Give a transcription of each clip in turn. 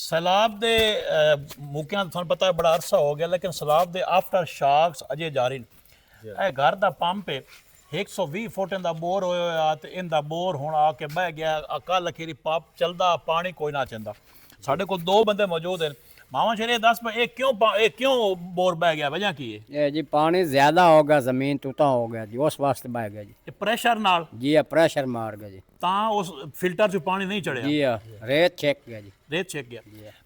सैलाब के मौकों थानू पता है बड़ा अरसा हो गया, लेकिन सैलाब के आफ्टर शॉक्स अजे जारी ने। यह घर का पंप है 120 फुट इनका बोर होया तो इनका बोर हुण आके बह गया। कल अखीरी पंप चलदा पानी कोई ना चंदा। साढ़े को दो बंदे मौजूद हैं। मामा शेरे दस ये क्यों बोर बह गया, वजह की है? ये जी पानी ज्यादा हो गया, जमीन टूटा हो गया जी, उस वास्ते बह गया जी। ये प्रेशर नाल जी प्रेशर मार गया जी। तां उस फिल्टर च पानी नहीं चढ़िया। जी रेत छेक गया जी। रेत छेक गया।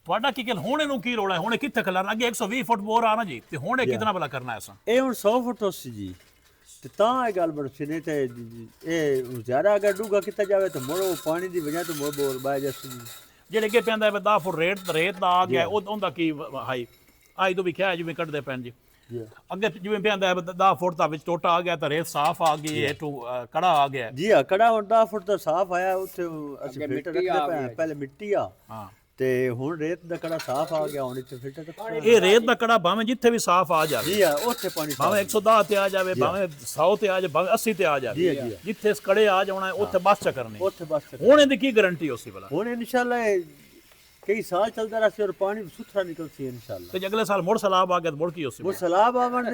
ਤੁਹਾਡਾ ਕੀ ਗੱਲ ਹੁਣ ਇਹਨੂੰ ਕੀ ਰੋਲਾ ਹੈ? ਹੁਣ ਇਹ ਕਿੱਥੇ ਖਲਾਣਾ? ਅੱਗੇ 120 ਫੁੱਟ ਬੋਰ ਆ ਨਾ ਜੀ, ਤੇ ਹੁਣ ਇਹ ਕਿਤਨਾ ਭਲਾ ਕਰਨਾ ਐਸਾ? ਇਹ ਹੁਣ 100 ਫੁੱਟ ਹੋ ਸੀ ਜੀ, ਤੇ ਤਾਂ ਇਹ ਗੱਲ ਬਣ ਨਹੀਂ ਤੇ ਇਹ ਜ਼ਿਆਦਾ ਅਗਰ ਡੂੰਘਾ ਕੀਤਾ ਜਾਵੇ ਤਾਂ ਮੁੜ ਉਹ ਪਾਣੀ ਦੀ ਵਜ੍ਹਾ ਤੋਂ ਮੁੜ ਬੋਰ ਬਾਹ ਜਾਸੀ ਜੀ। ਜਿਹੜੇ ਅੱਗੇ ਪੈਂਦਾ 10 ਫੁੱਟ ਰੇਤ ਦਾ ਆ ਗਿਆ, ਉਹਦਾ ਕੀ ਹਾਈ ਆਈ ਤੋਂ ਵੀ ਕਿਹਾ ਜਿਵੇਂ ਕੱਢਦੇ ਪੈਣ ਜੀ। ਅੱਗੇ ਜਿਵੇਂ ਪੈਂਦਾ 10 ਫੁੱਟ ਦਾ ਵਿੱਚ ਟੋਟਾ ਆ ਗਿਆ ਤਾਂ ਰੇਤ ਸਾਫ਼ ਆ ਗਈ, ਇਹ ਤੋਂ ਕੜਾ ਆ ਗਿਆ। ਜੀ ਹਾਂ, ਕੜਾ ਹੁਣ 10 ਫੁੱਟ ਦਾ ਸਾਫ਼ ਆਇਆ, ਉੱਥੇ ਅਸੀਂ ਫਿਲਟਰ ਰੱਖਦੇ ਪਏ, ਪਹਿਲੇ ਮਿੱਟੀ ਆ ਹਾਂ, ਤੇ ਹੁਣ ਰੇਤ ਦਾ ਕੜਾ ਸਾਫ਼ ਆ ਗਿਆ, ਹੁਣ ਇੱਥੇ ਫਿਲਟਰ ਰੱਖਦੇ। ਇਹ ਰੇਤ ਦਾ ਕੜਾ ਭਾਵੇਂ ਜਿੱਥੇ ਵੀ ਸਾਫ਼ ਆ ਜਾਵੇ, ਜੀ ਹਾਂ, ਉੱਥੇ ਪਾਣੀ ਭਾਵੇਂ 110 ਤੇ ਆ ਜਾਵੇ, ਭਾਵੇਂ 100 ਤੇ ਆ ਜਾਵੇ, ਭਾਵੇਂ 80 ਤੇ ਆ ਜਾਵੇ, ਜਿੱਥੇ ਇਸ ਕੜੇ ਆ ਜਾਣਾ ਉੱਥੇ ਬਸ ਚੱਕਰਨੀ। ਉੱਥੇ ਬਸ ਹੁਣ ਇਹਦੀ ਕੀ ਗਾਰੰਟੀ ਹੋਸੀ ਭਲਾ? ਹੁਣ ਇਨਸ਼ਾਅੱਲਾ कई साल चलता रहा और पानी सुथरा निकलती है इंशाल्लाह। तो अगले साल मुड़ सैलाब आ गया तो मुड़ की होसी? वो सैलाब आवन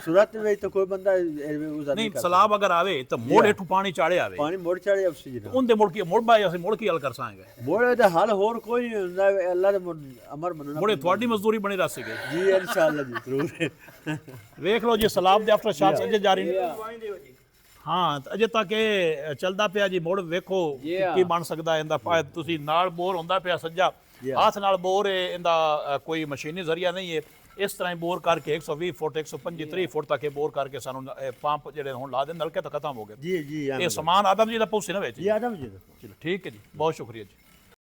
सूरत में तो कोई बंदा नहीं, सैलाब अगर आवे तो मुड़ हेठू पानी चाड़े आवे, पानी मुड़ चाड़े उसी जी उनदे मुड़ की मुड़ बाय ਅਸੀਂ ਮੁੜ ਕੀ ਹੱਲ ਕਰ ਸਾਂਗੇ? ਮੁੜੇ ਦਾ ਹੱਲ ਹੋਰ ਕੋਈ ਨਹੀਂ ਹੁੰਦਾ, ਅੱਲਾਹ ਦੇ ਅਮਰ ਮੰਨਣਾ। ਮੁੜੇ ਤੁਹਾਡੀ ਮਜ਼ਦੂਰੀ ਬਣੀ ਰਹ ਸੀਗੇ ਜੀ ਇਨਸ਼ਾਅੱਲਾ ਜੀ ਜ਼ਰੂਰ। ਵੇਖ ਲਓ ਜੀ, ਸੈਲਾਬ ਦੇ ਆਫਟਰ ਸ਼ਾਕਸ ਅਜੇ ਜਾਰੀ ਨੇ। ਹਾਂ, ਅਜੇ ਤੱਕ ਇਹ ਚੱਲਦਾ ਪਿਆ ਜੀ। ਮੁੜ ਵੇਖੋ ਕੀ ਬਣ ਸਕਦਾ ਇਹਦਾ। ਤੁਸੀਂ ਨਾਲ ਬੋਰ ਹੁੰਦਾ ਪਿਆ ਸੱਜਾ ਹੱਥ ਨਾਲ ਬੋਰ ਹੈ, ਇਹਦਾ ਕੋਈ ਮਸ਼ੀਨੀ ਜ਼ਰੀਆ ਨਹੀਂ ਹੈ। ਇਸ ਤਰ੍ਹਾਂ ਹੀ ਬੋਰ ਕਰਕੇ 120 ਫੁੱਟ 125 ਫੁੱਟ ਤੱਕ ਇਹ ਬੋਰ ਕਰਕੇ ਸਾਨੂੰ ਪੰਪ ਜਿਹੜੇ ਹੁਣ ਲਾ ਦੇ, ਨਲਕੇ ਤਾਂ ਖਤਮ ਹੋ ਗਏ। ਜੀ ਜੀ ਇਹ ਸਮਾਨ ਆਦਮ ਜੀ ਦਾ ਪੂਸੇ ਨਾ ਵਿੱਚ। ਜੀ ਆਦਮ ਜੀ ਦਾ। ਚਲੋ ਠੀਕ ਹੈ ਜੀ, ਬਹੁਤ ਸ਼ੁਕਰੀਆ ਜੀ।